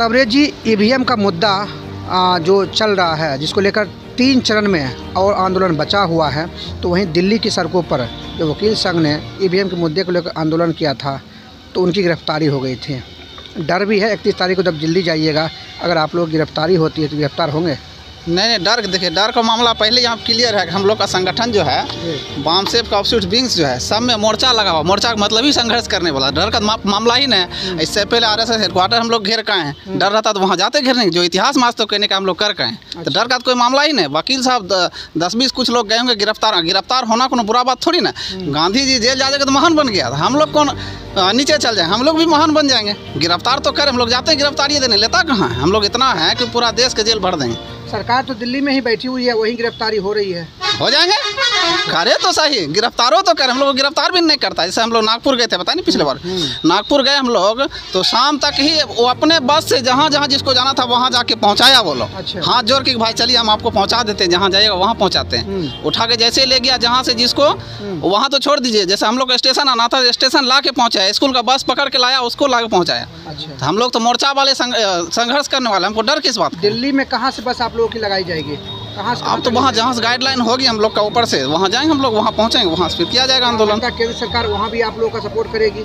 तबरेज़ जी, EVM का मुद्दा जो चल रहा है, जिसको लेकर 3 चरण में और आंदोलन बचा हुआ है, तो वहीं दिल्ली की सड़कों पर जो वकील संघ ने ईवीएम के मुद्दे को लेकर आंदोलन किया था, तो उनकी गिरफ्तारी हो गई थी। डर भी है 31 तारीख को जब दिल्ली जाइएगा, अगर आप लोग गिरफ्तारी होती है तो गिरफ्तार होंगे? नहीं, डर देखिए, डर का मामला पहले यहाँ क्लियर है कि हम लोग का संगठन जो है बामसेफ का ऑफशूट विंग्स जो है, सब में मोर्चा लगा हुआ। मोर्चा का मतलब ही संघर्ष करने वाला, डर का मामला ही नहीं। इससे पहले आरएसएस हेडक्वार्टर हम लोग घेर का हैं, डर रहता तो वहाँ जाते घेरने, जो इतिहास मास तो कहने का हम लोग कर का हैं, तो डर का तो कोई मामला ही नहीं। वकील साहब 10-20 कुछ लोग गए होंगे गिरफ्तार होना कोई बुरा बात थोड़ी ना। गांधी जी जेल जाएगा तो महान बन गया था, हम लोग कौन नीचे चल जाए, हम लोग भी महान बन जाएंगे। गिरफ्तार तो करें, हम लोग जाते हैं गिरफ्तारी देने, लेता कहाँ है। हम लोग इतना है कि पूरा देश के जेल भर देंगे। सरकार तो दिल्ली में ही बैठी हुई है, वहीं गिरफ्तारी हो रही है। हो जाएंगे, करे तो सही, गिरफ्तारों तो करें। हम लोग गिरफ्तार भी नहीं करता। जैसे हम लोग नागपुर गए थे, पता नहीं पिछले बार नागपुर गए हम लोग, तो शाम तक ही वो अपने बस से जहाँ जहाँ जिसको जाना था वहाँ जाके पहुँचाया वो लोग। अच्छा। हाथ जोड़ के भाई चलिए हम आपको पहुँचा देते हैं, जहाँ जाइएगा वहाँ पहुँचाते हैं। उठा के जैसे ले गया जहाँ से जिसको, वहाँ तो छोड़ दीजिए। जैसे हम लोग का स्टेशन आना था, स्टेशन ला के पहुँचाया, स्कूल का बस पकड़ के लाया, उसको ला के पहुँचाया। अच्छा। हम लोग तो मोर्चा वाले संघर्ष करने वाले, हमको डर किस बात? दिल्ली में कहाँ से बस आप लोगों की लगाई जाएगी? कहाँ से? अब तो वहाँ जहाँ से गाइडलाइन होगी हम लोग का ऊपर से, वहाँ जाएंगे हम लोग, वहाँ पहुँचेंगे, वहाँ से फिर किया जाएगा आंदोलन। केंद्र सरकार वहाँ भी आप लोगों का सपोर्ट करेगी?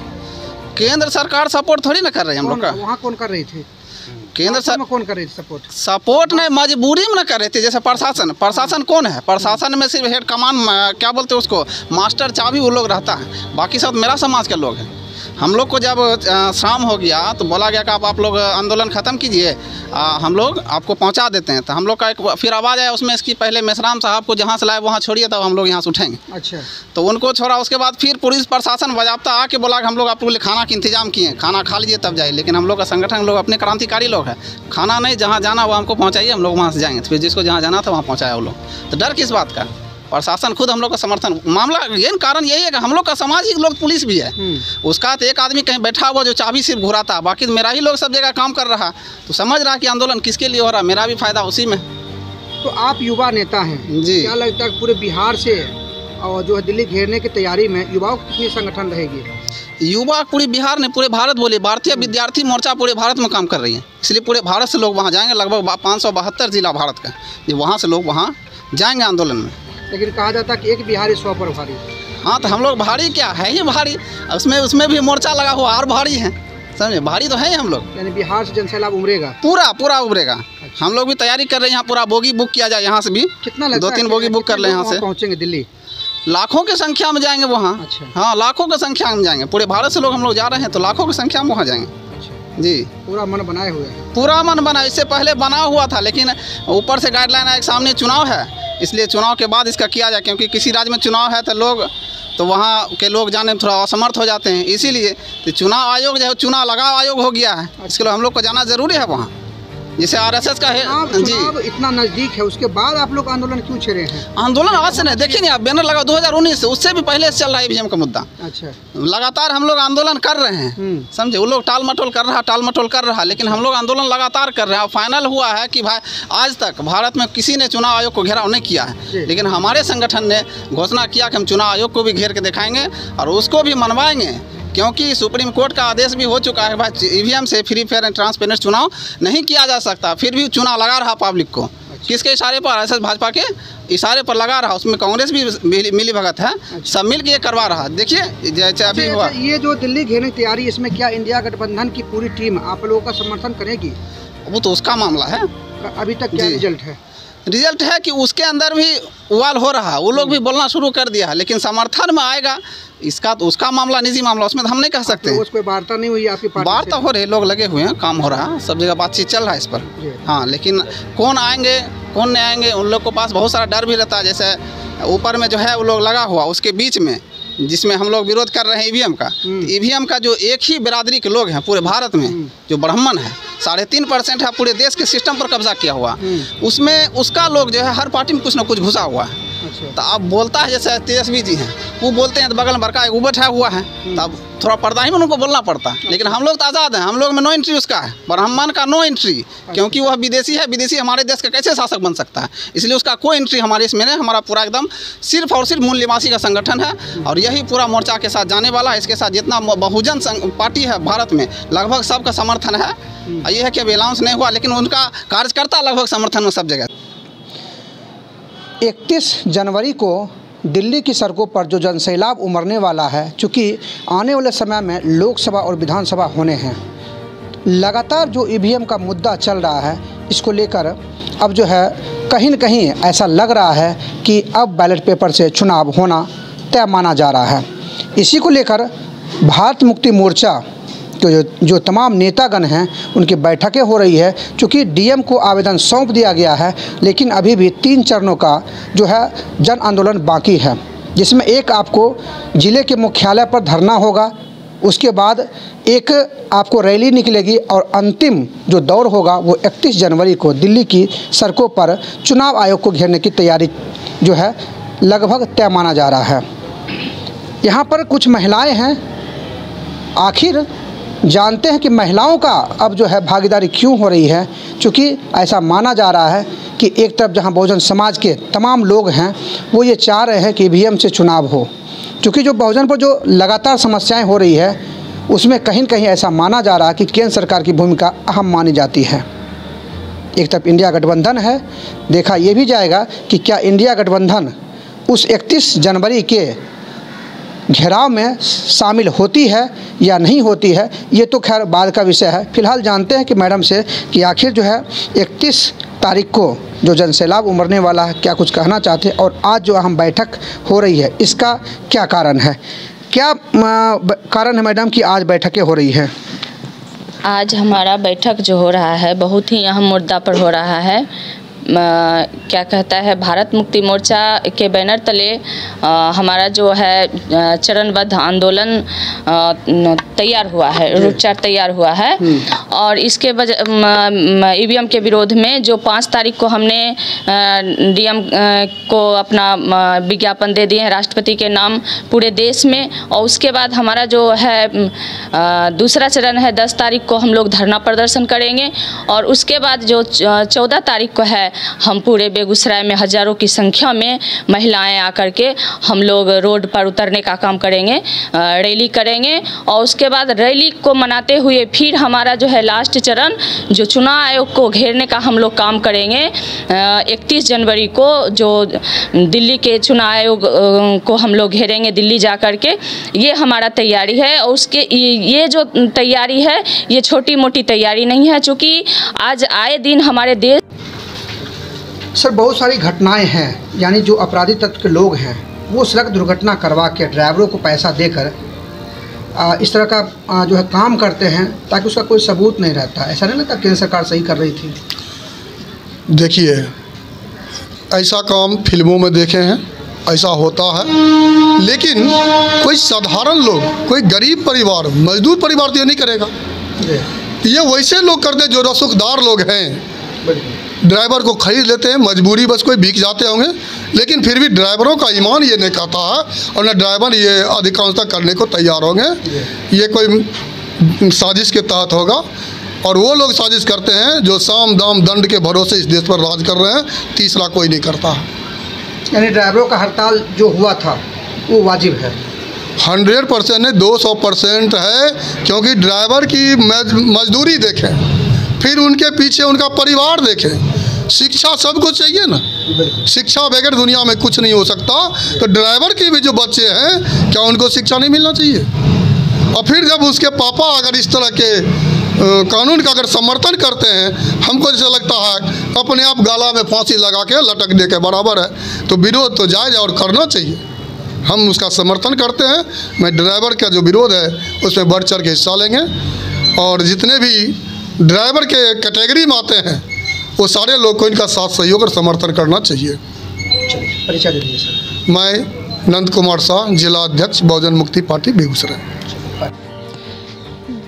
केंद्र सरकार सपोर्ट थोड़ी ना कर रही है हम लोग का। वहाँ कौन कर रही थी? केंद्र सरकार कौन कर रही थी सपोर्ट? सपोर्ट नहीं, मजबूरी में ना कर रही थी। जैसे प्रशासन कौन है? प्रशासन में सिर्फ हेड कमान, क्या बोलते हैं उसको, मास्टर चाबी वो लोग रहता है, बाकी सब मेरा समाज के लोग हैं। हम लोग को जब शाम हो गया तो बोला गया कि आप लोग आंदोलन ख़त्म कीजिए, हम लोग आपको पहुंचा देते हैं। तो हम लोग का एक फिर आवाज़ आया उसमें, इसकी पहले मेसराम साहब को जहां से लाए वहां छोड़िए, तब हम लोग यहां से उठेंगे। अच्छा। तो उनको छोड़ा, उसके बाद फिर पुलिस प्रशासन बजाबता आके बोला कि हम लोग आपके लिए खाना का इंतजाम किए, खाना खा लीजिए तब जाइए। लेकिन हम लोग का संगठन, हम लोग अपने क्रांतिकारी लोग हैं, खाना नहीं, जहाँ जाना वो हमको पहुँचाइए, हम लोग वहाँ से जाएंगे। फिर जिसको जहाँ जाना था वहाँ पहुँचाया वो लोग। तो डर किस बात का? प्रशासन खुद हम लोग का समर्थन, मामला ये कारण यही है कि हम लोग का सामाजिक लोग पुलिस भी है। उसका तो एक आदमी कहीं बैठा हुआ जो चाबी सिर्फ घुराता, बाकी मेरा ही लोग सब जगह काम कर रहा, तो समझ रहा कि आंदोलन किसके लिए हो रहा, मेरा भी फायदा उसी में। तो आप युवा नेता हैं जी, क्या लगता है पूरे बिहार से और जो है दिल्ली घेरने की तैयारी में युवाओं की कितनी संगठन रहेगी? युवा पूरे बिहार ने, पूरे भारत बोले, भारतीय विद्यार्थी मोर्चा पूरे भारत में काम कर रही है, इसलिए पूरे भारत से लोग वहाँ जाएंगे। लगभग 572 जिला भारत का, जो वहाँ से लोग वहाँ जाएंगे आंदोलन में। लेकिन कहा जाता है कि एक बिहारी 100 पर भारी। हाँ, तो हम लोग भारी क्या है, ही भारी, उसमें भी मोर्चा लगा हुआ और भारी है, समझे, भारी तो है हम लोग। यानी बिहार से जनसैलाब उमड़ेगा, पूरा उमड़ेगा। अच्छा। हम लोग भी तैयारी कर रहे हैं, यहाँ पूरा बोगी बुक किया जाए, यहाँ से भी कितना लगता है? 2-3 बोगी बुक कर ले, यहाँ से पहुँचेंगे दिल्ली। लाखों की संख्या में जाएंगे वहाँ। अच्छा। हाँ, लाखों की संख्या में जाएंगे, पूरे भारत से लोग हम लोग जा रहे हैं, तो लाखों की संख्या में वहाँ जाएंगे जी। पूरा मन बनाए हुए हैं? पूरा मन बना, इससे पहले बना हुआ था, लेकिन ऊपर से गाइडलाइन है, सामने चुनाव है, इसलिए चुनाव के बाद इसका किया जाए, क्योंकि किसी राज्य में चुनाव है तो वहाँ के लोग जाने में थोड़ा असमर्थ हो जाते हैं, इसीलिए तो चुनाव आयोग जो है, चुनाव लगाव आयोग हो गया है। इसके लिए हम लोग को जाना ज़रूरी है वहाँ, जैसे आरएसएस का है जी। इतना नज़दीक है, उसके बाद आप लोग आंदोलन क्यों छेड़े हैं? आंदोलन आज से नहीं, देखिए नहीं, आप बैनर लगा 2019 से, उससे भी पहले से चल रहा है ईवीएम का मुद्दा। अच्छा। लगातार हम लोग आंदोलन कर रहे हैं, समझे। वो लोग टाल मटोल कर रहा, लेकिन हम लोग आंदोलन लगातार कर रहे हैं। फाइनल हुआ है कि भाई आज तक भारत में किसी ने चुनाव आयोग को घेराव नहीं किया है, लेकिन हमारे संगठन ने घोषणा किया कि हम चुनाव आयोग को भी घेर के दिखाएंगे और उसको भी मनवाएंगे, क्योंकि सुप्रीम कोर्ट का आदेश भी हो चुका है भाई, ईवीएम से फ्री फेयर एंड ट्रांसपेरेंट चुनाव नहीं किया जा सकता। फिर भी चुनाव लगा रहा पब्लिक को। किसके इशारे पर? आरएसएस भाजपा के इशारे पर लगा रहा, उसमें कांग्रेस भी मिली भगत है। सब मिल के ये करवा रहा। देखिए जैसे अभी हुआ ये जो दिल्ली घेरने की तैयारी, इसमें क्या इंडिया गठबंधन की पूरी टीम आप लोगों का समर्थन करेगी? वो तो उसका मामला है। अभी तक क्या रिजल्ट है? रिजल्ट है कि उसके अंदर भी उवाल हो रहा, वो लोग भी बोलना शुरू कर दिया है, लेकिन समर्थन में आएगा इसका तो उसका मामला, निजी मामला, उसमें तो हम नहीं कह सकते। कोई वार्ता नहीं हुई आपकी पार्टी? वार्ता हो रही, लोग लगे हुए हैं, काम हो रहा है, सब जगह बातचीत चल रहा है इस पर। हाँ, लेकिन कौन आएंगे कौन नहीं आएंगे, उन लोग के पास बहुत सारा डर भी रहता है। जैसे ऊपर में जो है वो लोग लगा हुआ, उसके बीच में जिसमें हम लोग विरोध कर रहे हैं ईवीएम का, ईवीएम का जो एक ही बिरादरी के लोग हैं पूरे भारत में, जो ब्राह्मण है, 3.5% है, पूरे देश के सिस्टम पर कब्जा किया हुआ, उसमें उसका लोग जो है हर पार्टी में कुछ ना कुछ घुसा हुआ है। तो अब बोलता है जैसे तेजस्वी जी हैं, वो बोलते हैं तो बगल में बड़का एक वो बैठा हुआ है, तब थोड़ा पर्दा ही में उनको बोलना पड़ता है। लेकिन हम लोग तो आज़ाद हैं, हम लोग में नो एंट्री उसका है, ब्राह्मण का नो एंट्री, क्योंकि वह विदेशी है। विदेशी हमारे देश का कैसे शासक बन सकता है, इसलिए उसका कोई एंट्री हमारे इसमें नहीं। हमारा पूरा एकदम सिर्फ और सिर्फ मूल निवासी का संगठन है, और यही पूरा मोर्चा के साथ जाने वाला है। इसके साथ जितना बहुजन पार्टी है भारत में, लगभग सबका समर्थन है। ये है कि अभी अनाउंस नहीं हुआ, लेकिन उनका कार्यकर्ता लगभग समर्थन में सब जगह। 31 जनवरी को दिल्ली की सड़कों पर जो जनसैलाब उमड़ने वाला है, चूँकि आने वाले समय में लोकसभा और विधानसभा होने हैं, लगातार जो ईवीएम का मुद्दा चल रहा है, इसको लेकर अब जो है कहीं न कहीं ऐसा लग रहा है कि अब बैलेट पेपर से चुनाव होना तय माना जा रहा है। इसी को लेकर भारत मुक्ति मोर्चा के जो तमाम नेतागण हैं, उनकी बैठकें हो रही है। चूँकि डीएम को आवेदन सौंप दिया गया है, लेकिन अभी भी 3 चरणों का जो है जन आंदोलन बाकी है, जिसमें एक आपको ज़िले के मुख्यालय पर धरना होगा, उसके बाद एक आपको रैली निकलेगी, और अंतिम जो दौर होगा वो 31 जनवरी को दिल्ली की सड़कों पर चुनाव आयोग को घेरने की तैयारी जो है लगभग तय माना जा रहा है। यहाँ पर कुछ महिलाएं हैं, आखिर जानते हैं कि महिलाओं का अब जो है भागीदारी क्यों हो रही है। चूँकि ऐसा माना जा रहा है कि एक तरफ जहां बहुजन समाज के तमाम लोग हैं, वो ये चाह रहे हैं कि ईवीएम से चुनाव हो। चूँकि जो बहुजन पर जो लगातार समस्याएं हो रही है, उसमें कहीं न कहीं ऐसा माना जा रहा है कि केंद्र सरकार की भूमिका अहम मानी जाती है। एक तरफ इंडिया गठबंधन है, देखा ये भी जाएगा कि क्या इंडिया गठबंधन उस 31 जनवरी के घेराव में शामिल होती है या नहीं होती है, ये तो खैर बाद का विषय है। फिलहाल जानते हैं कि मैडम से कि आखिर जो है 31 तारीख को जो जनसैलाब उमड़ने वाला है, क्या कुछ कहना चाहते हैं, और आज जो अहम बैठक हो रही है, इसका क्या कारण है, क्या कारण है मैडम कि आज बैठकें हो रही हैं? आज हमारा बैठक जो हो रहा है बहुत ही अहम मुद्दा पर हो रहा है। क्या कहता है, भारत मुक्ति मोर्चा के बैनर तले हमारा जो है चरणबद्ध आंदोलन तैयार हुआ है, रूट चार्ट तैयार हुआ है। और इसके वजह ईवीएम के विरोध में जो 5 तारीख को हमने डीएम को अपना विज्ञापन दे दिए हैं राष्ट्रपति के नाम पूरे देश में, और उसके बाद हमारा जो है दूसरा चरण है 10 तारीख को हम लोग धरना प्रदर्शन करेंगे, और उसके बाद जो 14 तारीख को है हम पूरे बेगूसराय में हजारों की संख्या में महिलाएं आकर के हम लोग रोड पर उतरने का काम करेंगे, रैली करेंगे। और उसके बाद रैली को मनाते हुए फिर हमारा जो है लास्ट चरण जो चुनाव आयोग को घेरने का हम लोग काम करेंगे। 31 जनवरी को जो दिल्ली के चुनाव आयोग को हम लोग घेरेंगे दिल्ली जा कर के, ये हमारा तैयारी है। और उसके ये जो तैयारी है ये छोटी मोटी तैयारी नहीं है, चूँकि आज आए दिन हमारे देश सर बहुत सारी घटनाएं हैं, यानी जो अपराधी तत्व के लोग हैं वो सड़क दुर्घटना करवा के ड्राइवरों को पैसा देकर इस तरह का जो है काम करते हैं, ताकि उसका कोई सबूत नहीं रहता। ऐसा नहीं लगता केंद्र सरकार सही कर रही थी? देखिए, ऐसा काम फिल्मों में देखे हैं, ऐसा होता है, लेकिन कोई साधारण लोग, कोई गरीब परिवार, मजदूर परिवार तो ये नहीं करेगा। ये वैसे लोग करते जो रसूखदार लोग हैं, ड्राइवर को खरीद लेते हैं, मजबूरी बस कोई बिक जाते होंगे, लेकिन फिर भी ड्राइवरों का ईमान ये नहीं कहता है, और न ड्राइवर ये अधिकांशतः करने को तैयार होंगे। ये कोई साजिश के तहत होगा, और वो लोग साजिश करते हैं जो साम दाम दंड के भरोसे इस देश पर राज कर रहे हैं, तीसरा कोई नहीं करता है। यानी ड्राइवरों का हड़ताल जो हुआ था वो वाजिब है? 100% नहीं, 200% है, क्योंकि ड्राइवर की मजदूरी देखें, फिर उनके पीछे उनका परिवार देखें, शिक्षा सबको चाहिए ना, शिक्षा बगैर दुनिया में कुछ नहीं हो सकता। तो ड्राइवर की भी जो बच्चे हैं, क्या उनको शिक्षा नहीं मिलना चाहिए? और फिर जब उसके पापा अगर इस तरह के कानून का अगर समर्थन करते हैं, हमको जैसे लगता है अपने आप गाला में फांसी लगा के लटकने के बराबर है। तो विरोध तो जायज़ और करना चाहिए, हम उसका समर्थन करते हैं। मैं ड्राइवर का जो विरोध है उसमें बढ़ चढ़ के हिस्सा लेंगे, और जितने भी ड्राइवर के कैटेगरी में आते हैं वो सारे लोग को इनका साथ सहयोग और समर्थन करना चाहिए। परिचय दे दीजिए सर। मैं नंद कुमार शाह, जिला अध्यक्ष बहुजन मुक्ति पार्टी बेगूसराय।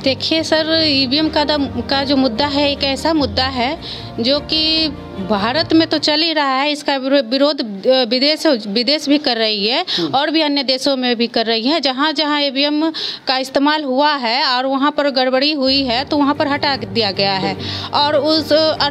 देखिए सर, ईवीएम का जो मुद्दा है एक ऐसा मुद्दा है जो कि भारत में तो चल ही रहा है, इसका विरोध विदेश भी कर रही है और भी अन्य देशों में भी कर रही है। जहाँ जहाँ ईवीएम का इस्तेमाल हुआ है और वहाँ पर गड़बड़ी हुई है तो वहाँ पर हटा दिया गया है। और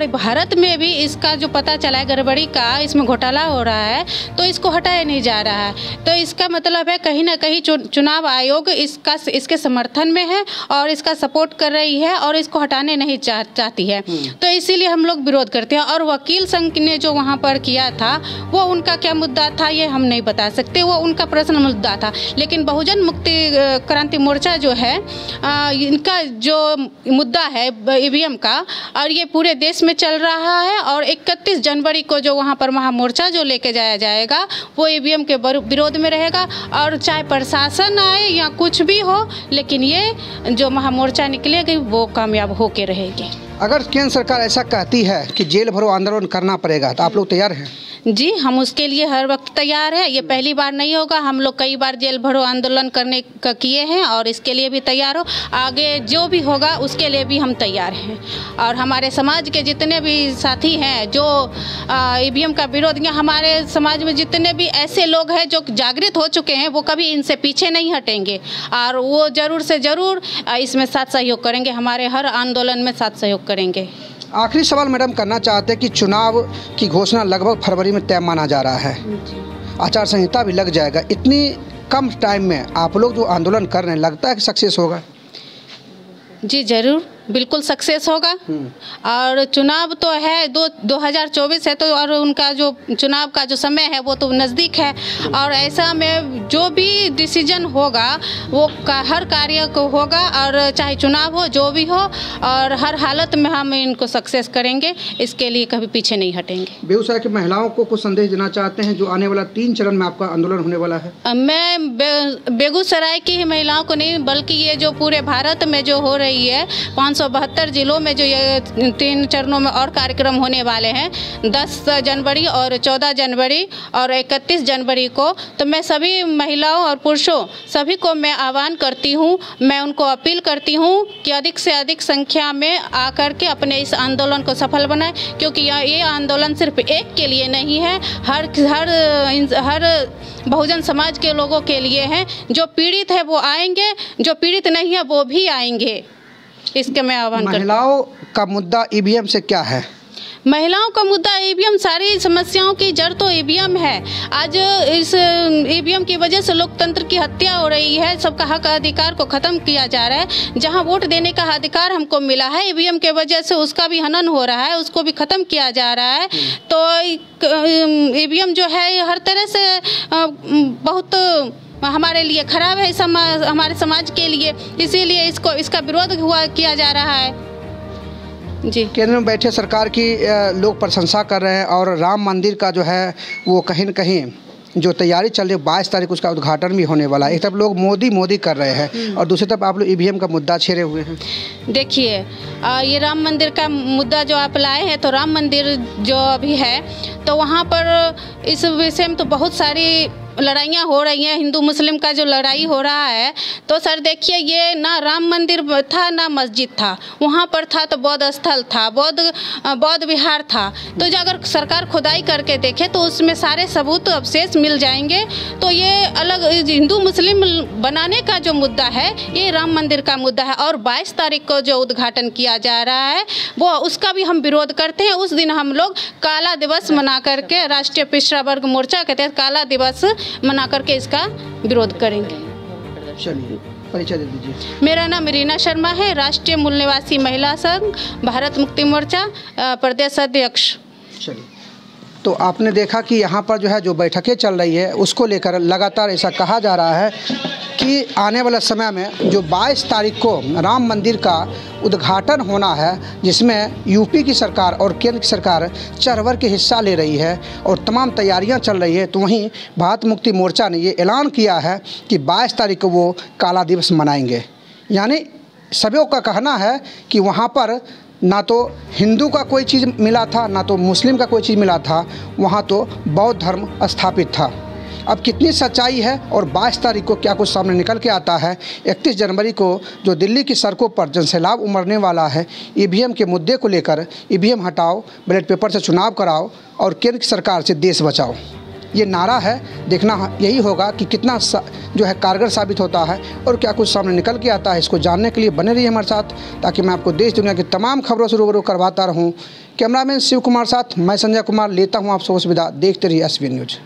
भारत में भी इसका जो पता चला है गड़बड़ी का, इसमें घोटाला हो रहा है, तो इसको हटाया नहीं जा रहा है। तो इसका मतलब है कहीं ना कहीं चुनाव आयोग इसके समर्थन में है और इसका सपोर्ट कर रही है और इसको हटाने नहीं चाहती है। तो इसीलिए हम लोग विरोध करते हैं। और वकील संघ ने जो वहाँ पर किया था वो उनका क्या मुद्दा था ये हम नहीं बता सकते, वो उनका पर्सनल मुद्दा था। लेकिन बहुजन मुक्ति क्रांति मोर्चा जो है, इनका जो मुद्दा है ईवीएम का, और ये पूरे देश में चल रहा है। और 31 जनवरी को जो वहाँ पर महामोर्चा जो लेके जाया जाएगा वो ईवीएम के विरोध में रहेगा। और चाहे प्रशासन आए या कुछ भी हो, लेकिन ये जो महामोर्चा निकलेगी वो कामयाब होके रहेगी। अगर केंद्र सरकार ऐसा कहती है कि जेल भरो आंदोलन करना पड़ेगा तो आप लोग तैयार हैं? जी, हम उसके लिए हर वक्त तैयार है। ये पहली बार नहीं होगा, हम लोग कई बार जेल भरो आंदोलन करने का किए हैं और इसके लिए भी तैयार हो। आगे जो भी होगा उसके लिए भी हम तैयार हैं। और हमारे समाज के जितने भी साथी हैं जो ईवीएम का विरोध, या हमारे समाज में जितने भी ऐसे लोग हैं जो जागृत हो चुके हैं, वो कभी इनसे पीछे नहीं हटेंगे और वो ज़रूर से ज़रूर इसमें साथ सहयोग करेंगे, हमारे हर आंदोलन में साथ सहयोग करेंगे। आखिरी सवाल मैडम करना चाहते हैं कि चुनाव की घोषणा लगभग फरवरी में तय माना जा रहा है, आचार संहिता भी लग जाएगा। इतनी कम टाइम में आप लोग जो आंदोलन कर रहे हैं, लगता है कि सक्सेस होगा? जी ज़रूर, बिल्कुल सक्सेस होगा। और चुनाव तो है 2024 है, तो और उनका जो चुनाव का जो समय है वो तो नज़दीक है। और ऐसा में जो भी डिसीजन होगा वो हर कार्य को होगा, और चाहे चुनाव हो जो भी हो, और हर हालत में हम इनको सक्सेस करेंगे, इसके लिए कभी पीछे नहीं हटेंगे। बेगूसराय की महिलाओं को कुछ संदेश देना चाहते हैं जो आने वाला 3 चरण में आपका आंदोलन होने वाला है? मैं बेगूसराय की ही महिलाओं को नहीं, बल्कि ये जो पूरे भारत में जो हो रही है 572 जिलों में जो ये 3 चरणों में और कार्यक्रम होने वाले हैं, 10 जनवरी और 14 जनवरी और 31 जनवरी को, तो मैं सभी महिलाओं और पुरुषों सभी को मैं आह्वान करती हूँ, मैं उनको अपील करती हूँ कि अधिक से अधिक संख्या में आकर के अपने इस आंदोलन को सफल बनाएं। क्योंकि ये आंदोलन सिर्फ एक के लिए नहीं है, हर बहुजन समाज के लोगों के लिए है। जो पीड़ित है वो आएंगे, जो पीड़ित नहीं है वो भी आएंगे। इसके मैं आह्वान करती हूँ। महिलाओं का मुद्दा ईवीएम से क्या है? महिलाओं का मुद्दा ईवीएम, सारी समस्याओं की जड़ तो ईवीएम है। आज इस ईवीएम की वजह से लोकतंत्र की हत्या हो रही है, सबका हक अधिकार को ख़त्म किया जा रहा है। जहां वोट देने का अधिकार हमको मिला है, ईवीएम के वजह से उसका भी हनन हो रहा है, उसको भी ख़त्म किया जा रहा है। तो ईवीएम जो है हर तरह से बहुत हमारे लिए खराब है, हमारे समाज के लिए, इसीलिए इसका विरोध किया जा रहा है। जी, केंद्र में बैठे सरकार की लोग प्रशंसा कर रहे हैं और राम मंदिर का जो है वो कहीं न कहीं जो तैयारी चल रही है, 22 तारीख उसका उद्घाटन भी होने वाला है। एक तरफ लोग मोदी कर रहे हैं और दूसरी तरफ आप लोग ईवीएम का मुद्दा छेड़े हुए हैं। देखिए, ये राम मंदिर का मुद्दा जो आप लाए हैं, तो राम मंदिर जो अभी है तो वहाँ पर इस विषय में तो बहुत सारी लड़ाइयाँ हो रही हैं, हिंदू मुस्लिम का जो लड़ाई हो रहा है। तो सर देखिए, ये ना राम मंदिर था ना मस्जिद था, वहाँ पर था तो बौद्ध स्थल था, बौद्ध विहार था। तो जो अगर सरकार खुदाई करके देखे तो उसमें सारे सबूत अवशेष मिल जाएंगे। तो ये अलग हिंदू मुस्लिम बनाने का जो मुद्दा है, ये राम मंदिर का मुद्दा है। और 22 तारीख को जो उद्घाटन किया जा रहा है वो उसका भी हम विरोध करते हैं। उस दिन हम लोग काला दिवस मना करके, राष्ट्रीय पिछड़ा वर्ग मोर्चा के तहत काला दिवस मना करके इसका विरोध करेंगे। चलिए, परिचय दे दीजिए। मेरा नाम रीना शर्मा है, राष्ट्रीय मूल निवासी महिला संघ भारत मुक्ति मोर्चा प्रदेश अध्यक्ष। चलिए, तो आपने देखा कि यहाँ पर जो है जो बैठकें चल रही है उसको लेकर लगातार ऐसा कहा जा रहा है कि आने वाले समय में जो 22 तारीख को राम मंदिर का उद्घाटन होना है, जिसमें यूपी की सरकार और केंद्र की सरकार चढ़-बढ़ के हिस्सा ले रही है और तमाम तैयारियां चल रही है। तो वहीं भारत मुक्ति मोर्चा ने ये ऐलान किया है कि 22 तारीख को वो काला दिवस मनाएंगे। यानी सभी का कहना है कि वहाँ पर ना तो हिंदू का कोई चीज़ मिला था, ना तो मुस्लिम का कोई चीज़ मिला था, वहाँ तो बौद्ध धर्म स्थापित था। अब कितनी सच्चाई है और 22 तारीख को क्या कुछ सामने निकल के आता है। 31 जनवरी को जो दिल्ली की सड़कों पर जनसैलाब उमड़ने वाला है ईवीएम के मुद्दे को लेकर, ईवीएम हटाओ, बैलेट पेपर से चुनाव कराओ और केंद्र की सरकार से देश बचाओ, ये नारा है। देखना यही होगा कि कितना जो है कारगर साबित होता है और क्या कुछ सामने निकल के आता है। इसको जानने के लिए बने रहिए हमारे साथ, ताकि मैं आपको देश दुनिया की तमाम खबरों से रूबरू करवाता रहूं। कैमरामैन शिव कुमार साथ मैं संजय कुमार लेता हूं आप सबसे विदा। देखते रहिए SBN न्यूज़।